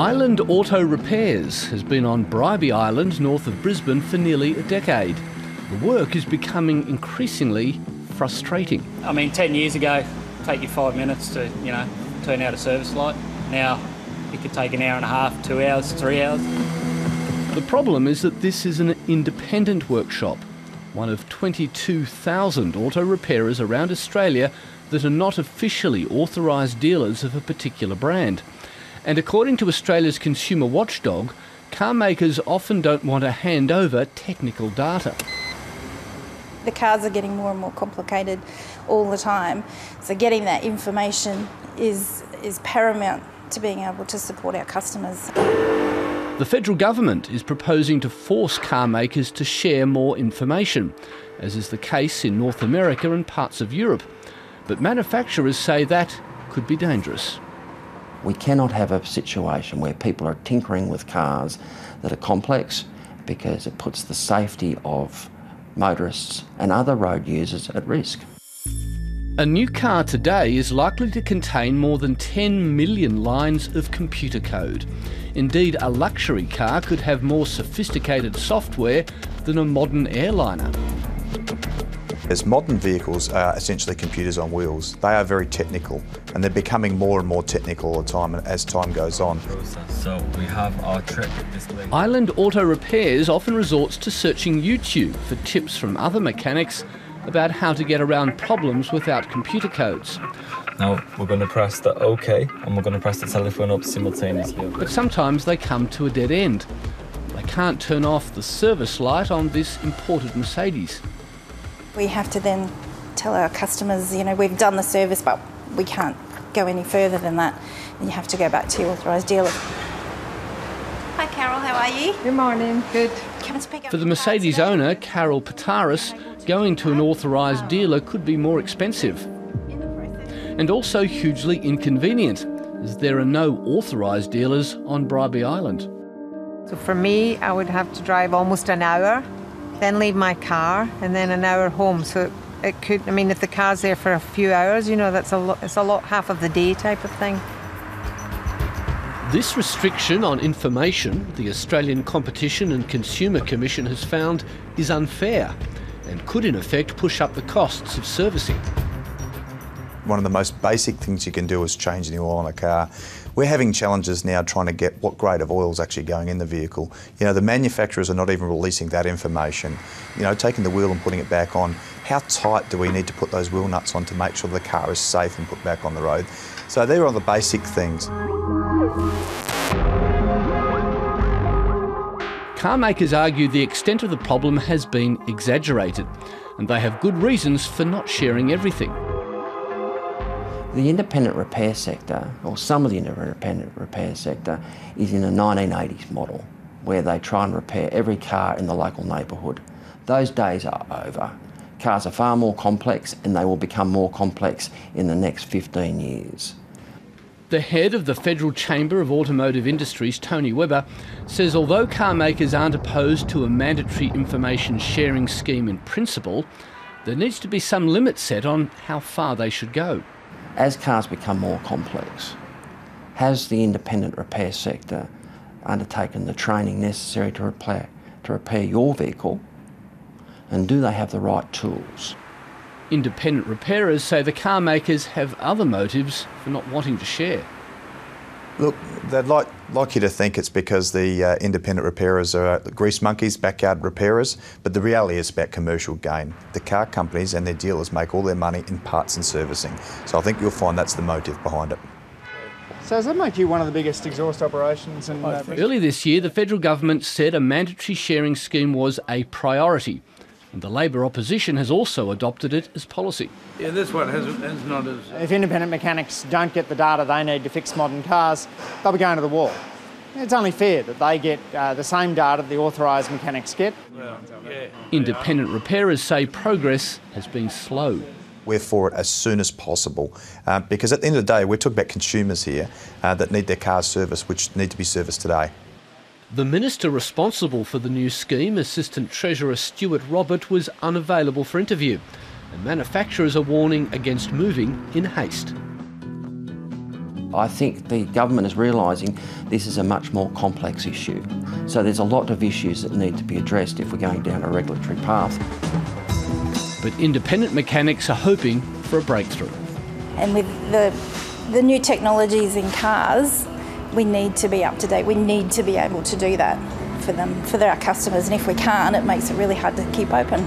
Island Auto Repairs has been on Bribie Island north of Brisbane for nearly a decade. The work is becoming increasingly frustrating. I mean, 10 years ago, take you 5 minutes to, turn out a service light. Now, it could take an hour and a half, 2 hours, 3 hours. The problem is that this is an independent workshop, one of 22,000 auto repairers around Australia that are not officially authorised dealers of a particular brand. And according to Australia's consumer watchdog, car makers often don't want to hand over technical data. The cars are getting more and more complicated all the time, so getting that information is paramount to being able to support our customers. The federal government is proposing to force car makers to share more information, as is the case in North America and parts of Europe. But manufacturers say that could be dangerous. We cannot have a situation where people are tinkering with cars that are complex, because it puts the safety of motorists and other road users at risk. A new car today is likely to contain more than 10 million lines of computer code. Indeed, a luxury car could have more sophisticated software than a modern airliner. As modern vehicles are essentially computers on wheels, they are very technical, and they're becoming more and more technical all the time as time goes on. So we have our trip display. Island Auto Repairs often resorts to searching YouTube for tips from other mechanics about how to get around problems without computer codes. Now we're going to press the OK, and we're going to press the telephone up simultaneously. But sometimes they come to a dead end. They can't turn off the service light on this imported Mercedes. We have to then tell our customers, we've done the service, but we can't go any further than that. And you have to go back to your authorised dealer. Hi Carol, how are you? Good morning, good. Come to pick up For the your Mercedes parts owner, Carol Pataris, going to an authorised dealer could be more expensive. And also hugely inconvenient, as there are no authorised dealers on Bribie Island. So for me, I would have to drive almost an hour, then leave my car, and then an hour home. So it could, if the car's there for a few hours, that's it's a lot, half of the day type of thing. This restriction on information, the Australian Competition and Consumer Commission has found, is unfair and could in effect push up the costs of servicing. One of the most basic things you can do is change the oil on a car. We're having challenges now trying to get what grade of oil is actually going in the vehicle. The manufacturers are not even releasing that information. Taking the wheel and putting it back on, how tight do we need to put those wheel nuts on to make sure the car is safe and put back on the road? So they're all the basic things. Car makers argue the extent of the problem has been exaggerated, and they have good reasons for not sharing everything. The independent repair sector, or some of the independent repair sector, is in a 1980s model where they try and repair every car in the local neighbourhood. Those days are over. Cars are far more complex, and they will become more complex in the next 15 years. The head of the Federal Chamber of Automotive Industries, Tony Webber, says although car makers aren't opposed to a mandatory information sharing scheme in principle, there needs to be some limit set on how far they should go. As cars become more complex, has the independent repair sector undertaken the training necessary to repair your vehicle, and do they have the right tools? Independent repairers say the car makers have other motives for not wanting to share. Look, they'd like you to think it's because the independent repairers are grease monkeys, backyard repairers, but the reality is about commercial gain. The car companies and their dealers make all their money in parts and servicing. So I think you'll find that's the motive behind it. So does that make you one of the biggest exhaust operations? Earlier this year, the federal government said a mandatory sharing scheme was a priority. And the Labor opposition has also adopted it as policy. Yeah, this one has not as... If independent mechanics don't get the data they need to fix modern cars, they'll be going to the wall. It's only fair that they get the same data the authorised mechanics get. Well, yeah. Independent repairers say progress has been slow. We're for it as soon as possible because at the end of the day, we're talking about consumers here that need their cars serviced, which need to be serviced today. The minister responsible for the new scheme, Assistant Treasurer Stuart Robert, was unavailable for interview, and manufacturers are warning against moving in haste. I think the government is realising this is a much more complex issue. So there's a lot of issues that need to be addressed if we're going down a regulatory path. But independent mechanics are hoping for a breakthrough. And with the new technologies in cars, we need to be up to date. We need to be able to do that for them, for our customers. And if we can't, it makes it really hard to keep open.